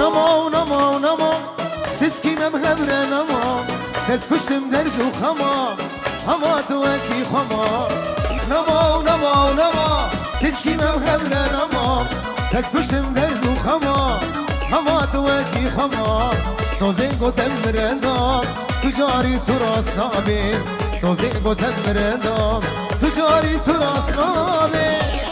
نما نما نما تسكيمم هبره نما دست کشتم درد و خما هما تو اکی خما نما نما نما تسكيمم هبره نما دست کشتم درد و خما هما تو اکی خما سوزه گوتم مرندام تجاری تو راست نابین سوزه گوتم مرندام تجاری تو راست نابین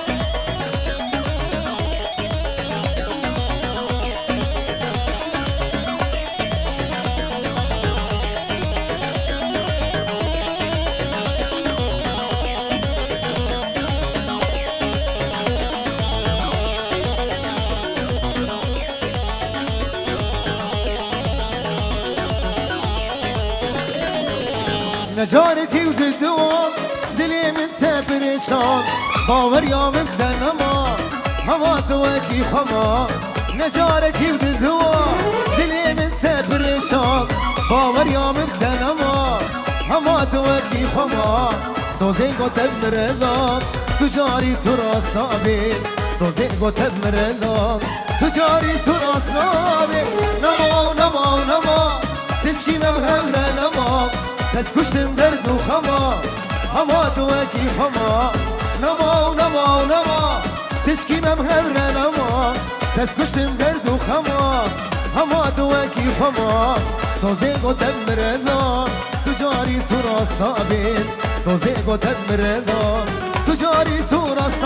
نجارك ودد دوام دلي من سبرشان باور يا مبتنما هما توكي خما نجارك ودد دوام دلي من سبرشان باور يا مبتنما هما توكي خما سوزي قتل مرزان تجاري تراس نابين سوزي قتل مرزان تجاري تراس نابين نما نما نما تشكي مبهمنا نما دست کشتم درد و خما هما تو اکی خما نما نما نما تسکیمم هبره نما دست کشتم درد و خما هما تو اکی خما سوزه گوتم مردان تجاری تو راست نابین سوزه گوتم مردان تجاری تو راست